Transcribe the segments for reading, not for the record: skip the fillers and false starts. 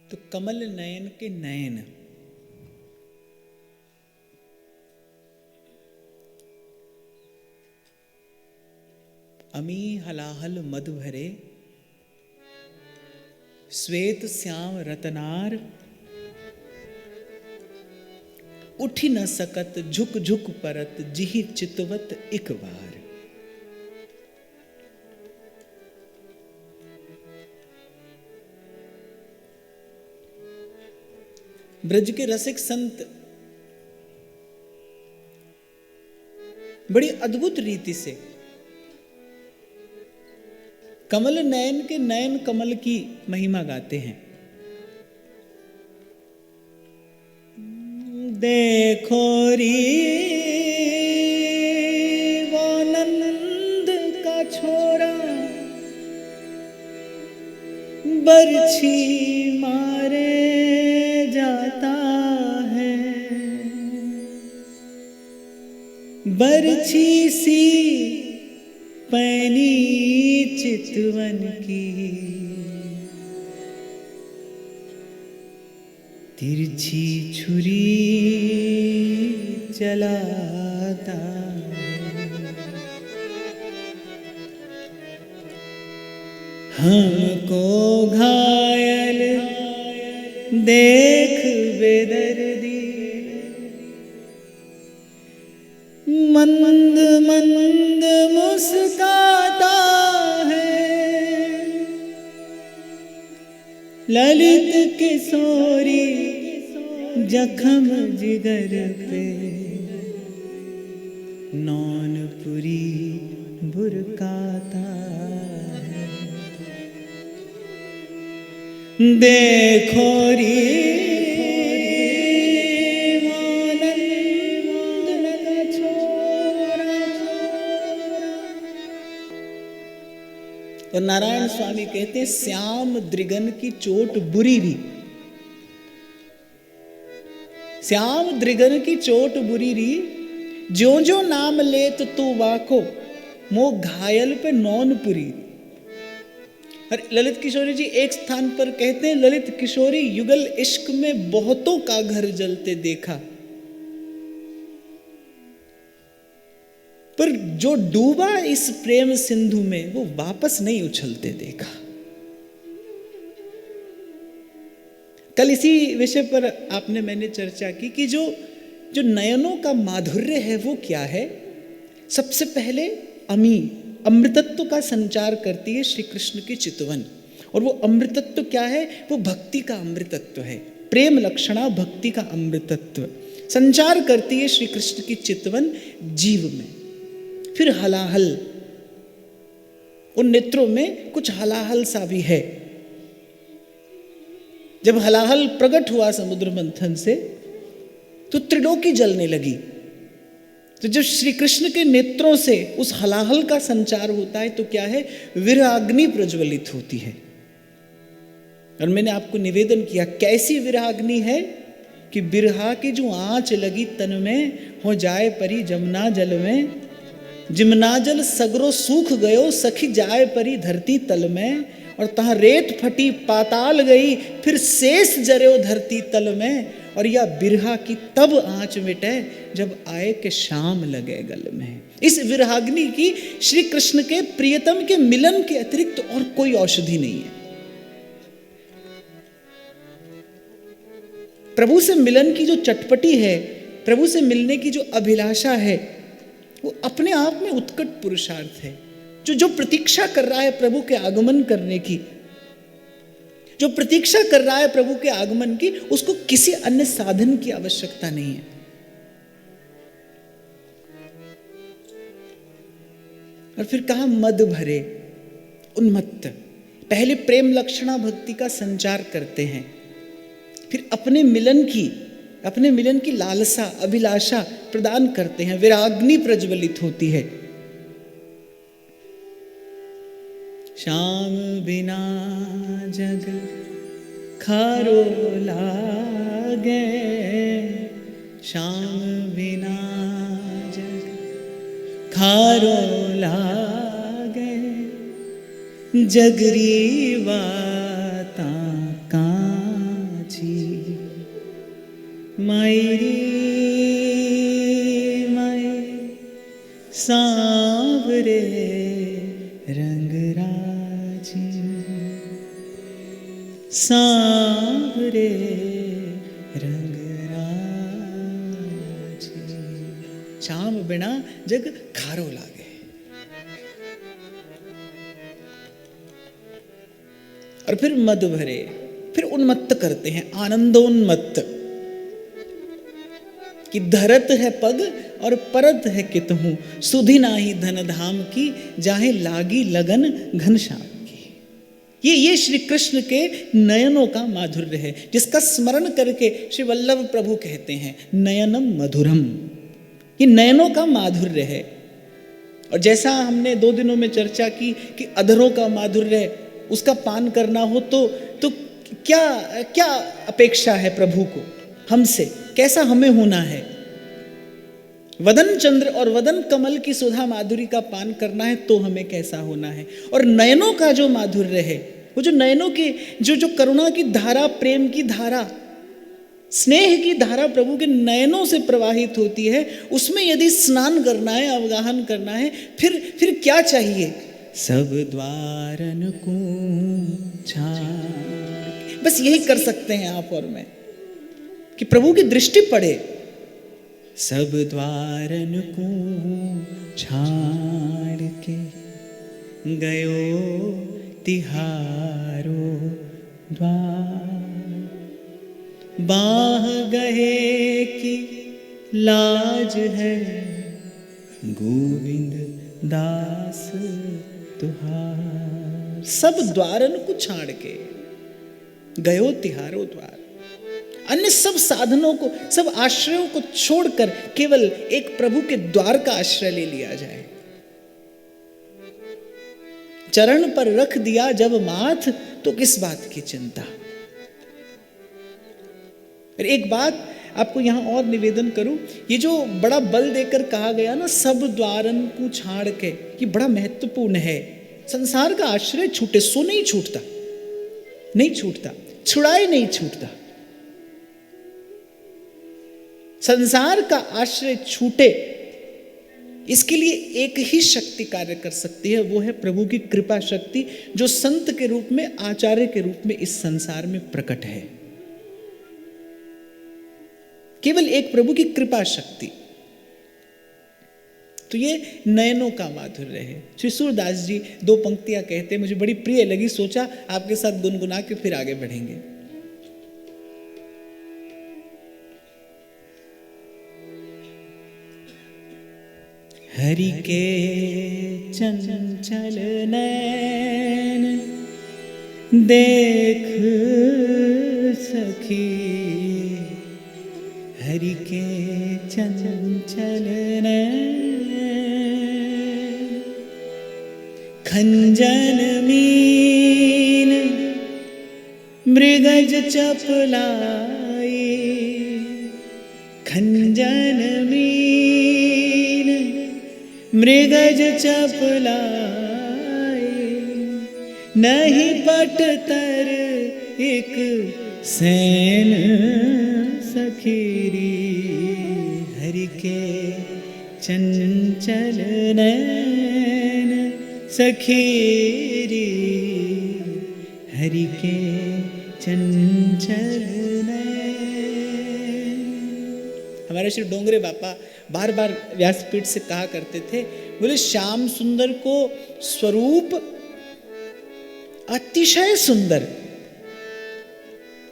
तो कमल नयन के नयन, अमी हलाहल मधु भरे, श्वेत श्याम रतनार, उठी न सकत झुक झुक परत, जिहि चितवत एक बार। ब्रज के रसिक संत बड़ी अद्भुत रीति से कमल नयन के नयन कमल की महिमा गाते हैं। देखो री वो नंद का छोरा, बरछी मारे जाता है, बरछी सी पैनी चितवन की, तिरछी छुरी चलाता है। हमको घायल देख बेदर्दी, मंद मंद मुस्काता है, ललित किशोरी जख्म जिगर पे, नौनपुरी बुरकाता है। देखो री और नारायण स्वामी कहते हैं श्याम द्रिगन की चोट बुरी री, श्याम द्रिगन की चोट बुरी री, जो जो नाम ले तो तू वाको, मो घायल पे नौनपुरी। और ललित किशोरी जी एक स्थान पर कहते हैं, ललित किशोरी युगल इश्क में बहुतों का घर जलते देखा, पर जो डूबा इस प्रेम सिंधु में वो वापस नहीं उछलते देखा। कल इसी विषय पर आपने मैंने चर्चा की कि जो जो नयनों का माधुर्य है वो क्या है। सबसे पहले अमी, अमृतत्व का संचार करती है श्री कृष्ण की चितवन, और वो अमृतत्व क्या है, वो भक्ति का अमृतत्व है। प्रेम लक्षणा भक्ति का अमृतत्व संचार करती है श्री कृष्ण की चितवन जीव में। फिर हलाहल, उन नेत्रों में कुछ हलाहल सा भी है। जब हलाहल प्रकट हुआ समुद्र मंथन से तो त्रिलोकी जलने लगी। तो जब श्री कृष्ण के नेत्रों से उस हलाहल का संचार होता है तो क्या है, विरहाग्नि प्रज्वलित होती है। और मैंने आपको निवेदन किया कैसी विरहाग्नि है कि बिरहा की जो आंच लगी तन में, हो जाए परी जमुना जल में, जिमना जल सगरो सूख गयो, सखी जाए परी धरती तल में, और तहां रेत फटी पाताल गई, फिर शेष जर्यो धरती तल में, और या बिरहा की तब आंच मिटे जब आए के शाम लगे गल में। इस विरहाग्नि की श्री कृष्ण के प्रियतम के मिलन के अतिरिक्त और कोई औषधि नहीं है। प्रभु से मिलन की जो चटपटी है, प्रभु से मिलने की जो अभिलाषा है, वो अपने आप में उत्कट पुरुषार्थ है। जो प्रतीक्षा कर रहा है प्रभु के आगमन करने की, जो प्रतीक्षा कर रहा है प्रभु के आगमन की, उसको किसी अन्य साधन की आवश्यकता नहीं है। और फिर कहा मद भरे, उन्मत्त। पहले प्रेम लक्षणा भक्ति का संचार करते हैं, फिर अपने मिलन की लालसा अभिलाषा प्रदान करते हैं, विराग्नि प्रज्वलित होती है। श्याम बिना जग खारो लागे, श्याम बिना जग खारो लागे, जगरी बाता का सांवरे रंग राजी, श्याम बिना जग खारो लागे। और फिर मद भरे, फिर उन्मत्त करते हैं, आनंदोन्मत्त, कि धरत है पग और परत है कितहु, सुधि नाही धन धाम की, जाहे लागी लगन घनश्याम की। ये श्री कृष्ण के नयनों का माधुर्य है, जिसका स्मरण करके श्री वल्लभ प्रभु कहते हैं नयनम मधुरम। ये नयनों का माधुर्य है। और जैसा हमने 2 दिनों में चर्चा की कि अधरों का माधुर्य है, उसका पान करना हो तो क्या क्या अपेक्षा है प्रभु को हमसे, कैसा हमें होना है। वदन चंद्र और वदन कमल की सुधा माधुरी का पान करना है तो हमें कैसा होना है। और नयनों का जो माधुर्य है, वो जो नयनों की जो करुणा की धारा, प्रेम की धारा, स्नेह की धारा प्रभु के नयनों से प्रवाहित होती है, उसमें यदि स्नान करना है, अवगाहन करना है, फिर क्या चाहिए? सब द्वारन को छाड़, बस यही कर सकते हैं आप और मैं कि प्रभु की दृष्टि पड़े। सब द्वारन को छाड़ के गयो तिहारो द्वार, बाह गहे की लाज है गोविंद दास तुहार। सब द्वारन को छाड़ के गयो तिहारो द्वार, अन्य सब साधनों को, सब आश्रयों को छोड़कर केवल एक प्रभु के द्वार का आश्रय ले लिया जाए। चरण पर रख दिया जब माथ, तो किस बात की चिंता। फिर एक बात आपको यहां और निवेदन करूं, ये जो बड़ा बल देकर कहा गया ना, सब द्वारन को छाड़ के, ये बड़ा महत्वपूर्ण है। संसार का आश्रय छूटे सो नहीं छूटता, नहीं छूटता, छुड़ाए नहीं छूटता। संसार का आश्रय छूटे, इसके लिए एक ही शक्ति कार्य कर सकती है, वो है प्रभु की कृपा शक्ति, जो संत के रूप में, आचार्य के रूप में इस संसार में प्रकट है। केवल एक प्रभु की कृपा शक्ति। तो ये नयनों का माधुर्य है। श्री सूरदास जी 2 पंक्तियां कहते हैं, मुझे बड़ी प्रिय लगी, सोचा आपके साथ गुनगुना के फिर आगे बढ़ेंगे। हरि के चंचल नैन देख सखी, हरि के चंचल नैन खंजन मीन मृगज चपलाई, खंजन मीन मृगज चपलाई, नहीं पटतर एक सैन सखीरी, हरि के चंचल नैन सखीरी, हरि के चंचल नैन। हमारे श्री डोंगरे बापा बार बार व्यासपीठ से कहा करते थे, बोले श्याम सुंदर को स्वरूप अतिशय सुंदर।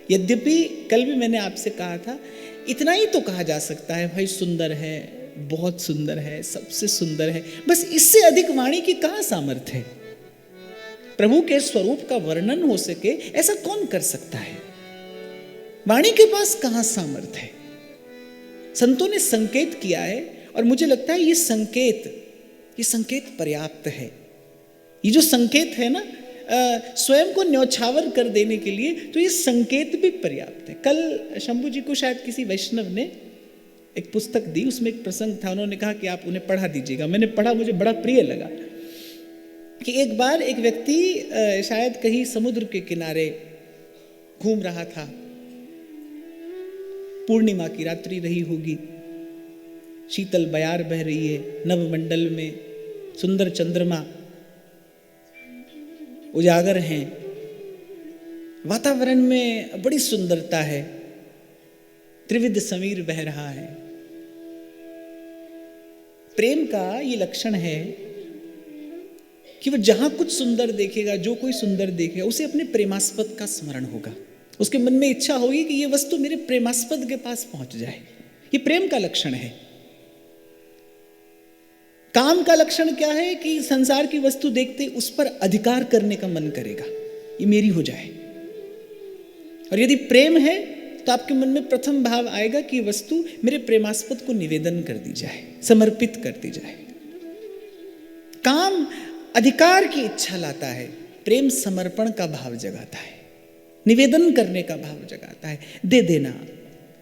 यद्यपि कल भी मैंने आपसे कहा था, इतना ही तो कहा जा सकता है, भाई सुंदर है, बहुत सुंदर है, सबसे सुंदर है, बस इससे अधिक वाणी की कहां सामर्थ्य है। प्रभु के स्वरूप का वर्णन हो सके ऐसा कौन कर सकता है? वाणी के पास कहां सामर्थ्य है? संतों ने संकेत किया है, और मुझे लगता है ये संकेत पर्याप्त है। ये जो संकेत है ना, स्वयं को न्यौछावर कर देने के लिए, तो ये संकेत भी पर्याप्त है। कल शंभू जी को शायद किसी वैष्णव ने एक पुस्तक दी, उसमें एक प्रसंग था, उन्होंने कहा कि आप उन्हें पढ़ा दीजिएगा। मैंने पढ़ा, मुझे बड़ा प्रिय लगा कि एक बार एक व्यक्ति शायद कहीं समुद्र के किनारे घूम रहा था, पूर्णिमा की रात्रि रही होगी, शीतल बयार बह रही है, नवमंडल में सुंदर चंद्रमा उजागर हैं, वातावरण में बड़ी सुंदरता है, त्रिविध समीर बह रहा है। प्रेम का ये लक्षण है कि वह जहां कुछ सुंदर देखेगा, जो कोई सुंदर देखेगा, उसे अपने प्रेमास्पद का स्मरण होगा। उसके मन में इच्छा होगी कि ये वस्तु मेरे प्रेमास्पद के पास पहुंच जाए। ये प्रेम का लक्षण है। काम का लक्षण क्या है कि संसार की वस्तु देखते उस पर अधिकार करने का मन करेगा, ये मेरी हो जाए। और यदि प्रेम है तो आपके मन में प्रथम भाव आएगा कि वस्तु मेरे प्रेमास्पद को निवेदन कर दी जाए, समर्पित कर दी जाए। काम अधिकार की इच्छा लाता है, प्रेम समर्पण का भाव जगाता है, निवेदन करने का भाव जगाता है, दे देना,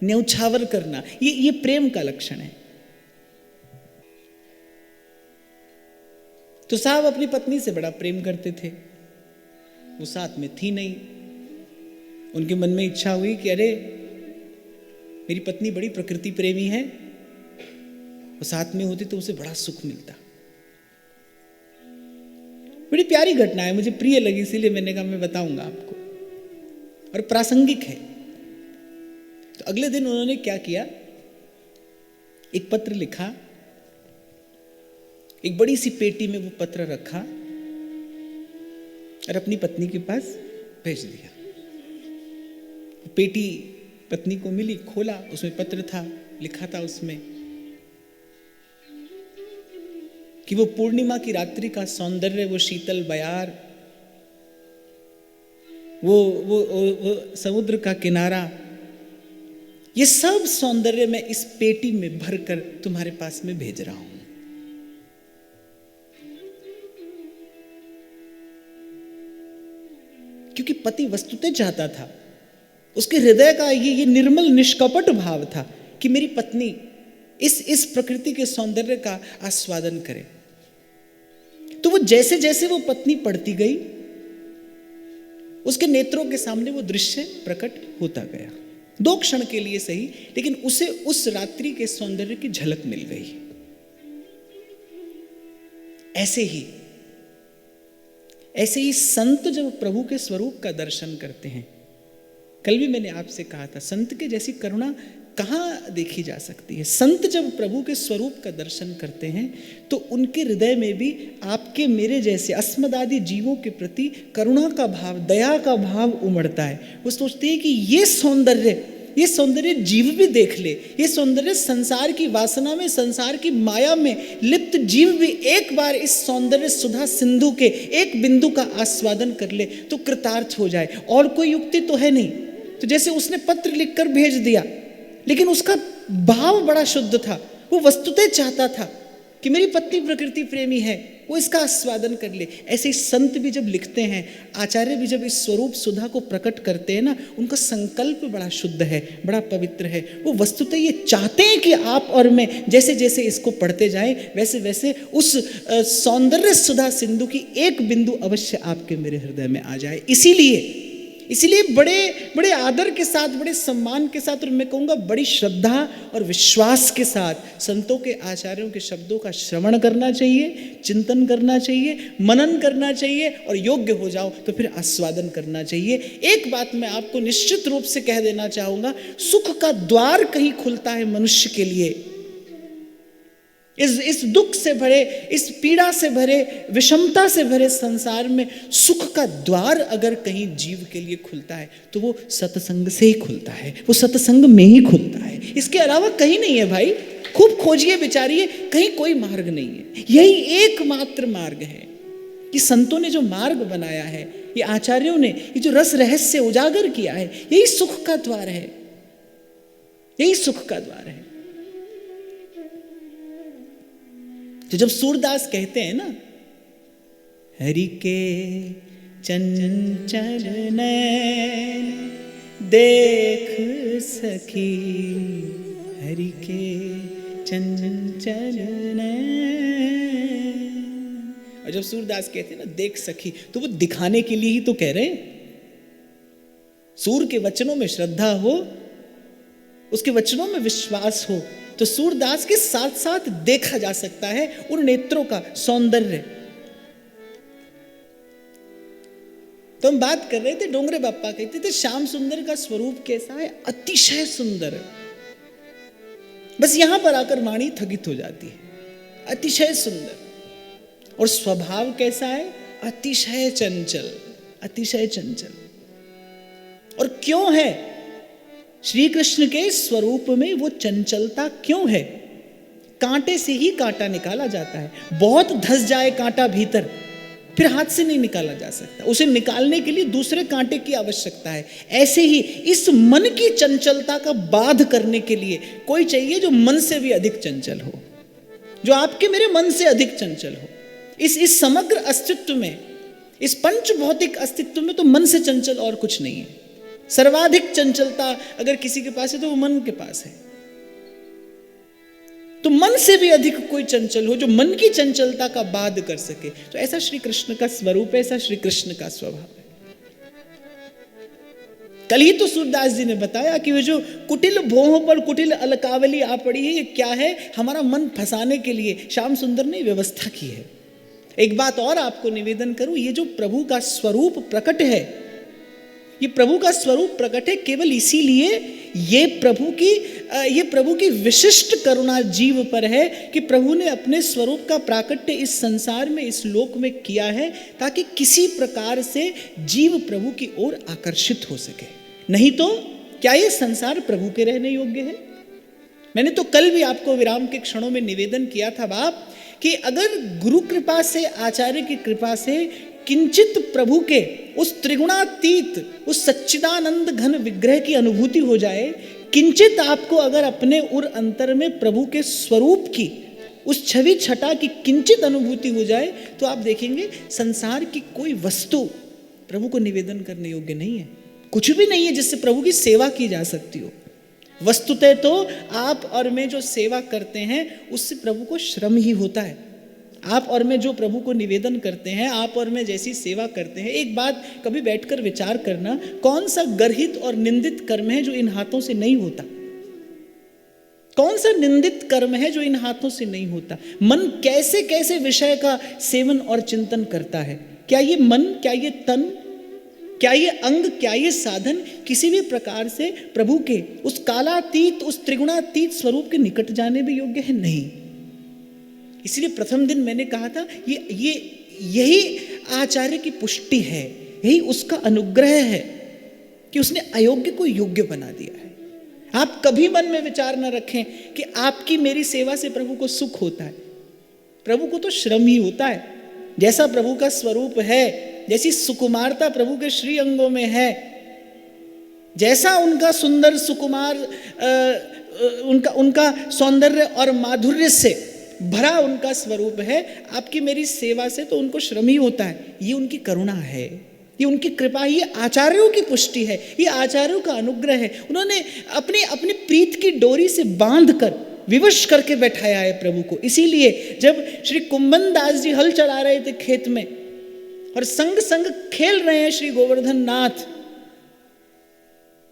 न्यौछावर करना। ये प्रेम का लक्षण है। तो साहब अपनी पत्नी से बड़ा प्रेम करते थे, वो साथ में थी नहीं। उनके मन में इच्छा हुई कि अरे मेरी पत्नी बड़ी प्रकृति प्रेमी है, वो साथ में होती तो उसे बड़ा सुख मिलता। बड़ी प्यारी घटना है, मुझे प्रिय लगी, इसीलिए मैंने कहा मैं बताऊंगा आपको, और प्रासंगिक है। तो अगले दिन उन्होंने क्या किया, एक पत्र लिखा, एक बड़ी सी पेटी में वो पत्र रखा और अपनी पत्नी के पास भेज दिया। पेटी पत्नी को मिली, खोला, उसमें पत्र था, लिखा था उसमें कि वो पूर्णिमा की रात्रि का सौंदर्य, वो शीतल बयार, वो समुद्र का किनारा, ये सब सौंदर्य मैं इस पेटी में भरकर तुम्हारे पास में भेज रहा हूं। क्योंकि पति वस्तुतः चाहता था, उसके हृदय का ये निर्मल निष्कपट भाव था कि मेरी पत्नी इस प्रकृति के सौंदर्य का आस्वादन करे। तो वो जैसे जैसे वो पत्नी पढ़ती गई, उसके नेत्रों के सामने वो दृश्य प्रकट होता गया। 2 क्षण के लिए सही, लेकिन उसे उस रात्रि के सौंदर्य की झलक मिल गई। ऐसे ही संत जब प्रभु के स्वरूप का दर्शन करते हैं, कल भी मैंने आपसे कहा था, संत के जैसी करुणा कहाँ देखी जा सकती है। संत जब प्रभु के स्वरूप का दर्शन करते हैं तो उनके हृदय में भी आपके मेरे जैसे अस्मदादि जीवों के प्रति करुणा का भाव, दया का भाव उमड़ता है। वो सोचते हैं कि ये सौंदर्य जीव भी देख ले, ये सौंदर्य संसार की वासना में, संसार की माया में लिप्त जीव भी एक बार इस सौंदर्य सुधा सिंधु के एक बिंदु का आस्वादन कर ले तो कृतार्थ हो जाए। और कोई युक्ति तो है नहीं। तो जैसे उसने पत्र लिखकर भेज दिया, लेकिन उसका भाव बड़ा शुद्ध था। वो वस्तुतः चाहता था कि मेरी पत्नी प्रकृति प्रेमी है, वो इसका आस्वादन कर ले। ऐसे ही संत भी जब लिखते हैं, आचार्य भी जब इस स्वरूप सुधा को प्रकट करते हैं ना, उनका संकल्प बड़ा शुद्ध है, बड़ा पवित्र है। वो वस्तुतः ये चाहते हैं कि आप और मैं जैसे जैसे इसको पढ़ते जाएं, वैसे वैसे उस सौंदर्य सुधा सिंधु की एक बिंदु अवश्य आपके मेरे हृदय में आ जाए। इसीलिए बड़े बड़े आदर के साथ, बड़े सम्मान के साथ, और मैं कहूँगा बड़ी श्रद्धा और विश्वास के साथ संतों के, आचार्यों के शब्दों का श्रवण करना चाहिए, चिंतन करना चाहिए, मनन करना चाहिए, और योग्य हो जाओ तो फिर आस्वादन करना चाहिए। एक बात मैं आपको निश्चित रूप से कह देना चाहूँगा, सुख का द्वार कहीं खुलता है मनुष्य के लिए। इस दुख से भरे, इस पीड़ा से भरे, विषमता से भरे संसार में सुख का द्वार अगर कहीं जीव के लिए खुलता है तो वो सत्संग से ही खुलता है, वो सत्संग में ही खुलता है। इसके अलावा कहीं नहीं है भाई। खूब खोजिए, विचारिए, कहीं कोई मार्ग नहीं है। यही एकमात्र मार्ग है। कि संतों ने जो मार्ग बनाया है, ये आचार्यों ने ये जो रस रहस्य उजागर किया है, यही सुख का द्वार है, यही सुख का द्वार है। तो जब सूरदास कहते हैं ना, हरि के चंचल नैन देख सखी, हरि के चंचल नैन। और जब सूरदास कहते हैं ना देख सखी, तो वो दिखाने के लिए ही तो कह रहे हैं। सूर के वचनों में श्रद्धा हो, उसके वचनों में विश्वास हो, तो सूरदास के साथ साथ देखा जा सकता है उन नेत्रों का सौंदर्य। तो हम बात कर रहे थे, डोंगरे बाप्पा कहते थे श्याम सुंदर का स्वरूप कैसा है, अतिशय सुंदर है। बस यहां पर आकर वाणी थकित हो जाती है, अतिशय सुंदर। और स्वभाव कैसा है, अतिशय चंचल, अतिशय चंचल। और क्यों है श्री कृष्ण के स्वरूप में वो चंचलता, क्यों है? कांटे से ही कांटा निकाला जाता है। बहुत धस जाए कांटा भीतर, फिर हाथ से नहीं निकाला जा सकता, उसे निकालने के लिए दूसरे कांटे की आवश्यकता है। ऐसे ही इस मन की चंचलता का बाध करने के लिए कोई चाहिए जो मन से भी अधिक चंचल हो, जो आपके मेरे मन से अधिक चंचल हो। इस समग्र अस्तित्व में, इस पंच भौतिक अस्तित्व में तो मन से चंचल और कुछ नहीं है। सर्वाधिक चंचलता अगर किसी के पास है तो वो मन के पास है। तो मन से भी अधिक कोई चंचल हो जो मन की चंचलता का बाध कर सके, तो ऐसा श्री कृष्ण का स्वरूप है, ऐसा श्री कृष्ण का स्वभाव है। कल ही तो सूरदास जी ने बताया कि वो जो कुटिल भोह पर कुटिल अलकावली आ पड़ी है, ये क्या है? हमारा मन फंसाने के लिए श्याम सुंदर ने व्यवस्था की है। एक बात और आपको निवेदन करूं, ये जो प्रभु का स्वरूप प्रकट है, ये प्रभु का स्वरूप प्रकट है केवल इसीलिए ये प्रभु की विशिष्ट करुणा जीव पर है कि प्रभु ने अपने स्वरूप का प्राकट्य इस संसार में, इस लोक में किया है ताकि किसी प्रकार से जीव प्रभु की ओर आकर्षित हो सके। नहीं तो क्या ये संसार प्रभु के रहने योग्य है? मैंने तो कल भी आपको विराम के क्षणों में निवेदन किया था बाप कि अगर गुरु कृपा से, आचार्य की कृपा से किंचित प्रभु के उस त्रिगुणातीत, उस सच्चिदानंद घन विग्रह की अनुभूति हो जाए, किंचित आपको अगर अपने उर अंतर में प्रभु के स्वरूप की, उस छवि छटा की किंचित अनुभूति हो जाए, तो आप देखेंगे संसार की कोई वस्तु प्रभु को निवेदन करने योग्य नहीं है। कुछ भी नहीं है जिससे प्रभु की सेवा की जा सकती हो। वस्तुतः तो आप और मैं जो सेवा करते हैं उससे प्रभु को श्रम ही होता है। आप और मैं जो प्रभु को निवेदन करते हैं, आप और मैं जैसी सेवा करते हैं, एक बात कभी बैठकर विचार करना, कौन सा गर्हित और निंदित कर्म है जो इन हाथों से नहीं होता? कौन सा निंदित कर्म है जो इन हाथों से नहीं होता? मन कैसे कैसे विषय का सेवन और चिंतन करता है। क्या ये मन, क्या ये तन, क्या ये अंग, क्या ये साधन किसी भी प्रकार से प्रभु के उस कालातीत, उस त्रिगुणातीत स्वरूप के निकट जाने भी योग्य है? नहीं। इसलिए प्रथम दिन मैंने कहा था यही आचार्य की पुष्टि है, यही उसका अनुग्रह है कि उसने अयोग्य को योग्य बना दिया है। आप कभी मन में विचार न रखें कि आपकी मेरी सेवा से प्रभु को सुख होता है। प्रभु को तो श्रम ही होता है। जैसा प्रभु का स्वरूप है, जैसी सुकुमारता प्रभु के श्री अंगों में है, जैसा उनका सुंदर सुकुमार उनका सौंदर्य और माधुर्य से भरा उनका स्वरूप है, आपकी मेरी सेवा से तो उनको श्रम ही होता है। ये उनकी करुणा है, ये उनकी कृपा, ये आचार्यों की पुष्टि है, ये आचार्यों का अनुग्रह है। उन्होंने अपनी प्रीत की डोरी से बांध कर विवश करके बैठाया है प्रभु को। इसीलिए जब श्री कुंभन दास जी हल चला रहे थे खेत में और संग संग खेल रहे हैं श्री गोवर्धन नाथ,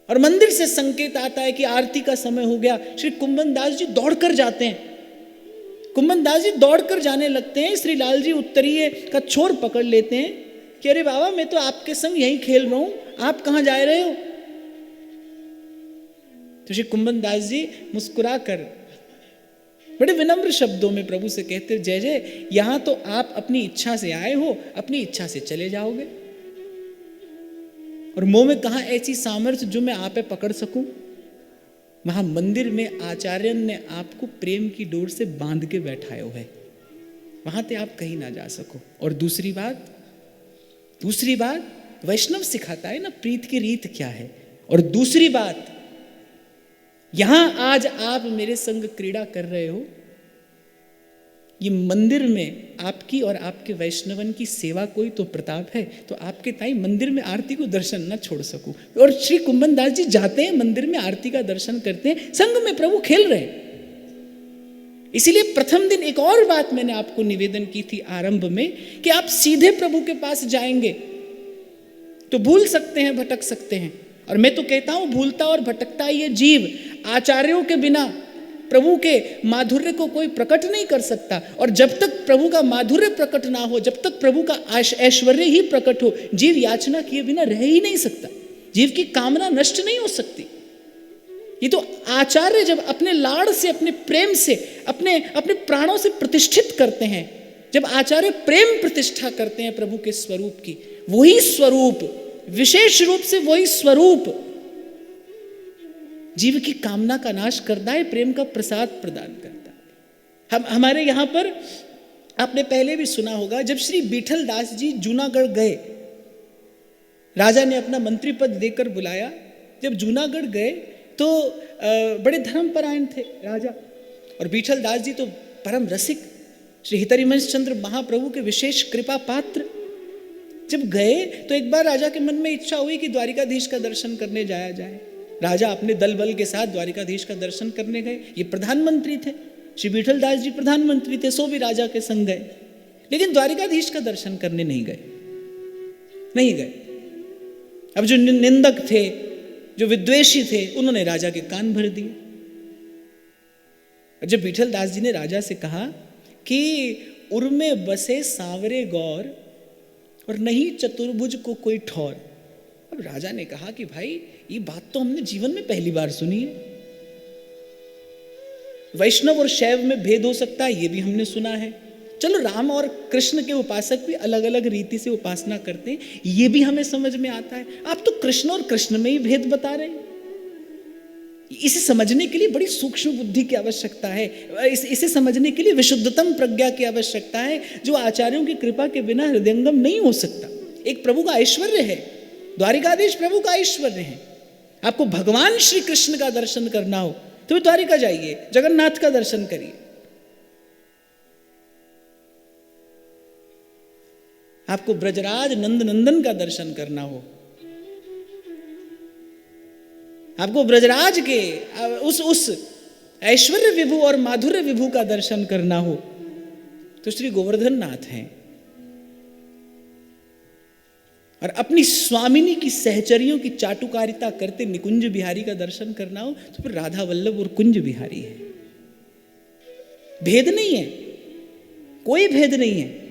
और मंदिर से संकेत आता है कि आरती का समय हो गया, श्री कुंभन दास जी दौड़कर जाते हैं। कुंभन दास जी दौड़कर जाने लगते हैं, श्री लाल जी उत्तरीय का छोर पकड़ लेते हैं कि अरे बाबा, मैं तो आपके संग यहीं खेल रहा हूं, आप कहां जा रहे हो? तो श्री कुंभन दास जी मुस्कुरा कर बड़े विनम्र शब्दों में प्रभु से कहते, जय जय, यहां तो आप अपनी इच्छा से आए हो, अपनी इच्छा से चले जाओगे, और मोह में कहां ऐसी सामर्थ्य जो मैं आप पे पकड़ सकूं? वहां मंदिर में आचार्य ने आपको प्रेम की डोर से बांध के बैठाए हुए, वहां से आप कहीं ना जा सको। और दूसरी बात वैष्णव सिखाता है ना प्रीत की रीत क्या है। और दूसरी बात, यहां आज आप मेरे संग क्रीड़ा कर रहे हो, ये मंदिर में आपकी और आपके वैष्णवन की सेवा कोई तो प्रताप है, तो आपके ताई मंदिर में आरती को दर्शन न छोड़ सकूं। और श्री कुंभन दास जी जाते हैं मंदिर में, आरती का दर्शन करते हैं, संग में प्रभु खेल रहे हैं। इसीलिए प्रथम दिन एक और बात मैंने आपको निवेदन की थी आरंभ में कि आप सीधे प्रभु के पास जाएंगे तो भूल सकते हैं, भटक सकते हैं। और मैं तो कहता हूं भूलता और भटकता ये जीव आचार्यों के बिना, प्रभु के माधुर्य को कोई प्रकट नहीं कर सकता। और जब तक प्रभु का माधुर्य प्रकट ना हो, जब तक प्रभु का ऐश्वर्य ही प्रकट हो, जीव याचना किए बिना रह ही नहीं सकता। जीव की कामना नष्ट नहीं हो सकती। ये तो आचार्य जब अपने लाड़ से, अपने प्रेम से, अपने अपने प्राणों से प्रतिष्ठित करते हैं, जब आचार्य प्रेम प्रतिष्ठा करते हैं प्रभु के स्वरूप की, वही स्वरूप, विशेष रूप से वही स्वरूप जीव की कामना का नाश करता है, प्रेम का प्रसाद प्रदान करता है। हमारे यहां पर आपने पहले भी सुना होगा, जब श्री बीठल दास जी जूनागढ़ गए, राजा ने अपना मंत्री पद देकर बुलाया। जब जूनागढ़ गए तो बड़े धर्मपरायण थे राजा, और बीठल दास जी तो परम रसिक, श्री हितरिवंश चंद्र महाप्रभु के विशेष कृपा पात्र। जब गए तो एक बार राजा के मन में इच्छा हुई कि द्वारिकाधीश का दर्शन करने जाया जाए। राजा अपने दल बल के साथ द्वारिकाधीश का दर्शन करने गए। ये प्रधानमंत्री थे, श्री बीठल दास जी प्रधानमंत्री थे, सो भी राजा के संग गए, लेकिन द्वारिकाधीश का दर्शन करने नहीं गए। अब जो निंदक थे, जो विद्वेषी थे, उन्होंने राजा के कान भर दिए। जब बीठल दास जी ने राजा से कहा कि उर्मे बसे सांवरे गौर और नहीं चतुर्भुज को कोई ठौर, अब राजा ने कहा कि भाई ये बात तो हमने जीवन में पहली बार सुनी है। वैष्णव और शैव में भेद हो सकता है, ये भी हमने सुना है। चलो, राम और कृष्ण के उपासक भी अलग अलग रीति से उपासना करते हैं, ये भी हमें समझ में आता है। आप तो कृष्ण और कृष्ण में ही भेद बता रहे हैं। इसे समझने के लिए बड़ी सूक्ष्म बुद्धि की आवश्यकता है। इसे समझने के लिए विशुद्धतम प्रज्ञा की आवश्यकता है, जो आचार्यों की कृपा के बिना हृदयंगम नहीं हो सकता। एक प्रभु का ऐश्वर्य है, द्वारिकाधीश प्रभु का ऐश्वर्य है। आपको भगवान श्री कृष्ण का दर्शन करना हो तो द्वारिका जाइए, जगन्नाथ का दर्शन करिए। आपको ब्रजराज नंद नंदन का दर्शन करना हो, आपको ब्रजराज के उस ऐश्वर्य विभु और माधुर्य विभु का दर्शन करना हो तो श्री गोवर्धन नाथ हैं। और अपनी स्वामिनी की सहचरियों की चाटुकारिता करते निकुंज बिहारी का दर्शन करना हो तो फिर राधा वल्लभ और कुंज बिहारी है। भेद नहीं है, कोई भेद नहीं है।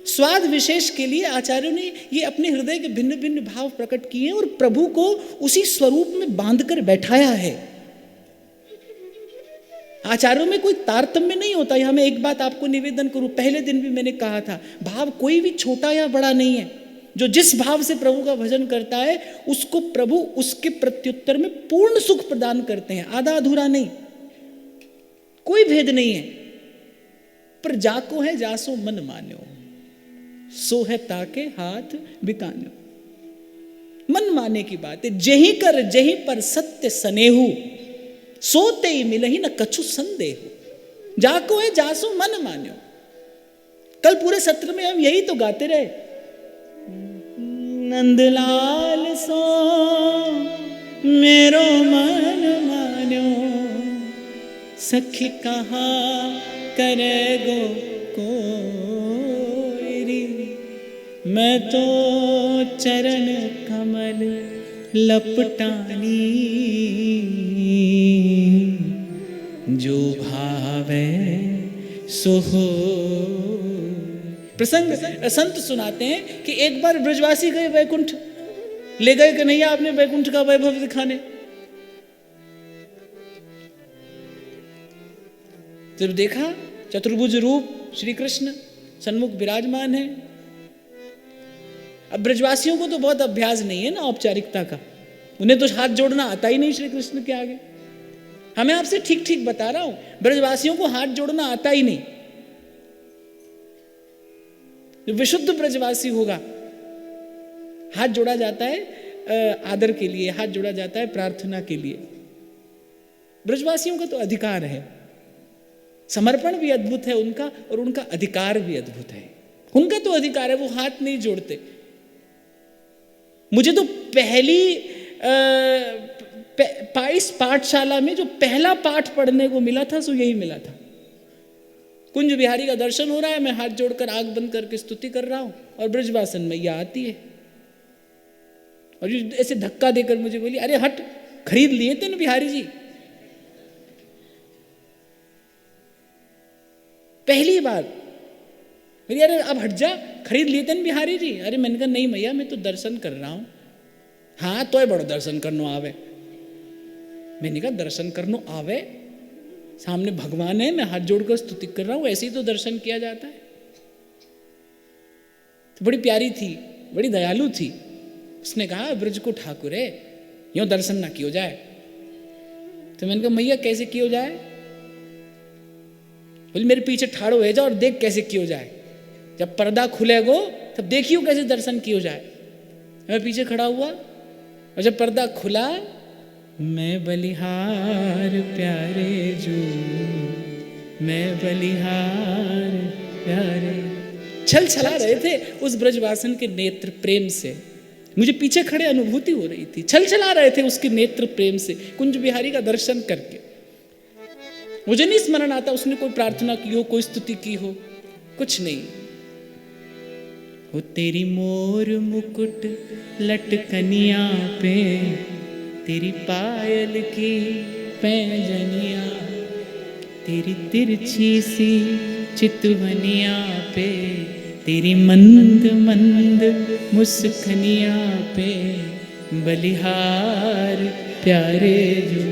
स्वाद विशेष के लिए आचार्यों ने ये अपने हृदय के भिन्न भिन्न भाव प्रकट किए और प्रभु को उसी स्वरूप में बांधकर बैठाया है। आचार्यों में कोई तारतम्य नहीं होता। यहां मैं एक बात आपको निवेदन करूं, पहले दिन भी मैंने कहा था, भाव कोई भी छोटा या बड़ा नहीं है। जो जिस भाव से प्रभु का भजन करता है उसको प्रभु उसके प्रत्युत्तर में पूर्ण सुख प्रदान करते हैं, आधा अधूरा नहीं। कोई भेद नहीं है। पर जाको है जासो मन मान्यो, सो है ताके हाथ बिकान्यो। मन माने की बात है। जही कर जही पर सत्य सनेहु, सोते ही मिलही न कछु संदेहु। जाको है जासो मन मान्यो। कल पूरे सत्र में हम यही तो गाते रहे, नंदलाल सो मेरो मन मान्यो, सखी कहा करेगो कोई री, मैं तो चरण कमल लपटानी, जो भावे सो हो। प्रसंग संत सुनाते हैं कि एक बार ब्रजवासी गए वैकुंठ, ले गए कन्हैया आपने वैकुंठ का वैभव दिखाने। जब देखा चतुर्भुज रूप श्री कृष्ण सन्मुख विराजमान है। अब ब्रजवासियों को तो बहुत अभ्यास नहीं है ना औपचारिकता का, उन्हें तो हाथ जोड़ना आता ही नहीं श्री कृष्ण के आगे। हमें आपसे ठीक ठीक बता रहा हूं, ब्रजवासियों को हाथ जोड़ना आता ही नहीं। जो विशुद्ध ब्रजवासी होगा, हाथ जोड़ा जाता है आदर के लिए, हाथ जोड़ा जाता है प्रार्थना के लिए। ब्रजवासियों का तो अधिकार है, समर्पण भी अद्भुत है उनका और उनका अधिकार भी अद्भुत है। उनका तो अधिकार है, वो हाथ नहीं जोड़ते। मुझे तो पहली इस पाठशाला में जो पहला पाठ पढ़ने को मिला था सो यही मिला था। कुंज बिहारी का दर्शन हो रहा है, मैं हाथ जोड़कर आंख बंद करके स्तुति कर रहा हूं और ब्रजवासन मैया आती है और ऐसे धक्का देकर मुझे बोली, अरे हट, खरीद लिए थे ना बिहारी जी। पहली बार। मेरी अरे अब हट जा, खरीद लिए थे बिहारी जी। अरे मैंने कहा नहीं भैया, मैं तो दर्शन कर रहा हूँ। हाँ तो बड़ो दर्शन करनो आवे। मैंने कहा दर्शन करनो आवे, सामने भगवान है, मैं हाथ जोड़कर स्तुति कर रहा हूँ, ऐसे ही तो दर्शन किया जाता है। तो बड़ी प्यारी थी, बड़ी दयालु थी। उसने कहा ब्रज को ठाकुर है, यूं दर्शन ना कियो जाए। तो मैंने कहा मैया कैसे कियो जाए? बोले मेरे पीछे ठाड़ो हो जाओ और देख कैसे कियो जाए। जब पर्दा खुलेगो तब देखियो कैसे दर्शन कियो जाए। मैं पीछे खड़ा हुआ और जब पर्दा खुला, मैं बलिहार प्यारे जू, मैं बलिहार प्यारे। छल छला रहे थे उस ब्रजवासन के नेत्र प्रेम से। मुझे पीछे खड़े अनुभूति हो रही थी, छल छला रहे थे उसके नेत्र प्रेम से, कुंज बिहारी का दर्शन करके। मुझे नहीं स्मरण आता उसने कोई प्रार्थना की हो, कोई स्तुति की हो, कुछ नहीं। वो तेरी मोर मुकुट लटकनिया पे, तेरी पायल की पैंजनिया, तेरी तिरछी सी चितवनिया पे, तेरी मंद मंद मुस्कनिया पे, बलिहार प्यारे जो,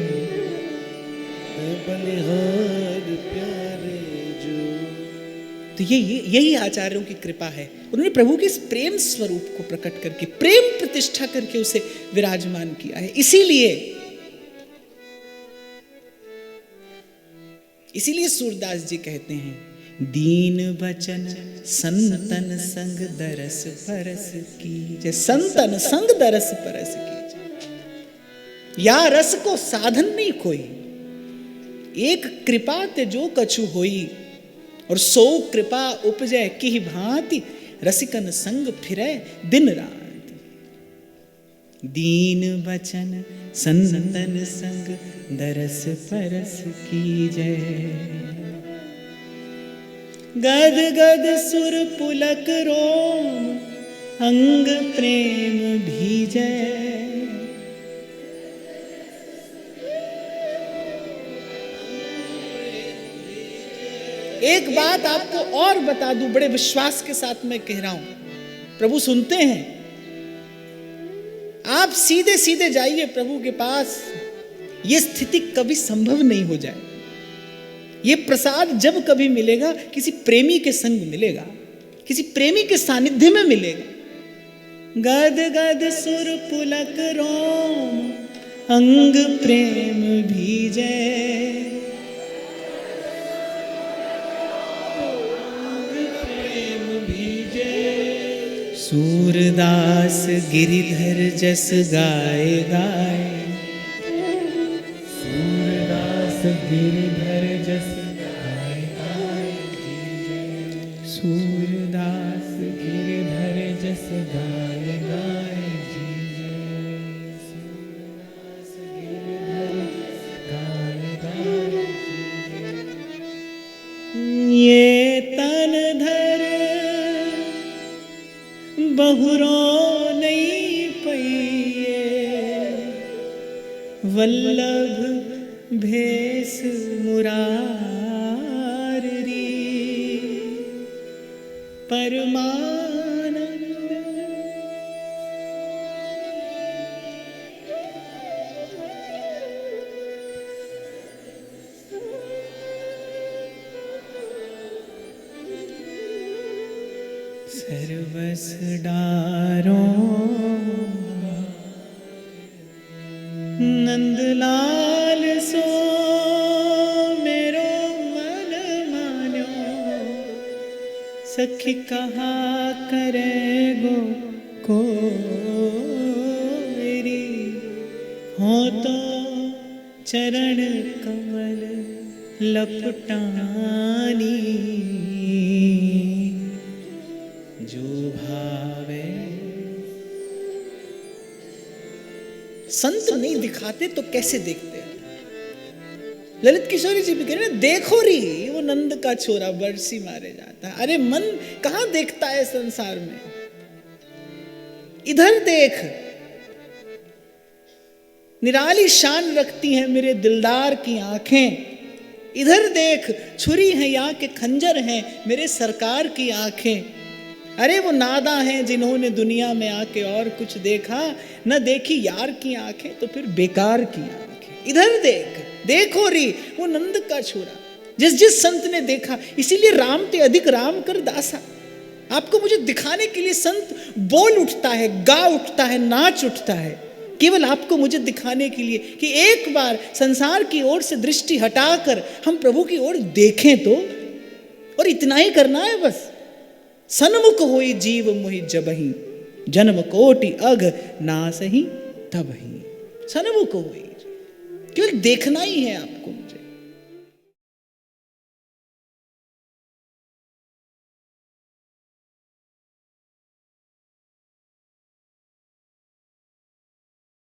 बलिहार प्यारे जो। तो यही आचार्यों की कृपा है। उन्होंने प्रभु के इस प्रेम स्वरूप को प्रकट करके, प्रेम प्रतिष्ठा करके उसे विराजमान किया है। इसीलिए सूरदास जी कहते हैं, दीन बचन संतन संग दरस परस कीजे, संतन संग दरस परस कीजे। या रस को साधन नहीं कोई, एक कृपा ते जो कछु होई, और सो कृपा उपजय की भांति, रसिकन संग फिरे दिन रात। दीन बचन संतन संग दरस परस कीजे, गद गद सुर पुलक रोम, अंग प्रेम भीजे। एक बात आपको और बता दूं, बड़े विश्वास के साथ मैं कह रहा हूं, प्रभु सुनते हैं। आप सीधे सीधे जाइए प्रभु के पास, यह स्थिति कभी संभव नहीं हो जाए। ये प्रसाद जब कभी मिलेगा, किसी प्रेमी के संग मिलेगा, किसी प्रेमी के सानिध्य में मिलेगा। गद गद सुर पुलक रोम, अंग प्रेम भीजे, सूरदास गिरिधर जस गाए गाए, सूरदास गिरिधर जस गाए गाए, सूरदास गिरिधर जस गाए गाए, सूरदास गिरिधर गाए गाए। ये तन धर बहुरो नहीं पइए, वल्लभ भेष मुरारी, परमानंद। सर्वस डारो नंदलाल सो, मेरो मन मान्यो, सखी कहा करेगो कोरी, हो तो चरण कमल लपटानी, जो भावे। संत नहीं दिखाते तो कैसे देखते हैं? ललित किशोरी जी भी कह रहे हैं, देखो री वो नंद का छोरा बरसी मारे जाता है। अरे मन कहां देखता है संसार में, इधर देख। निराली शान रखती हैं मेरे दिलदार की आंखें, इधर देख, छुरी है यहाँ के खंजर हैं मेरे सरकार की आंखें। अरे वो नादा हैं जिन्होंने दुनिया में आके और कुछ देखा, न देखी यार की आंखें तो फिर बेकार की आंखें। इधर देख, देखो री वो नंद का छोरा, जिस जिस संत ने देखा, इसीलिए राम ते अधिक राम कर दासा। आपको मुझे दिखाने के लिए संत बोल उठता है, गा उठता है, नाच उठता है, केवल आपको मुझे दिखाने के लिए कि एक बार संसार की ओर से दृष्टि हटाकर हम प्रभु की ओर देखें तो, और इतना ही करना है बस। सन्मुख होई जीव मोहि जबहि, जन्म कोटि अघ नासहि तबहि। सन्मुख होई, केवल देखना ही है आपको मुझे।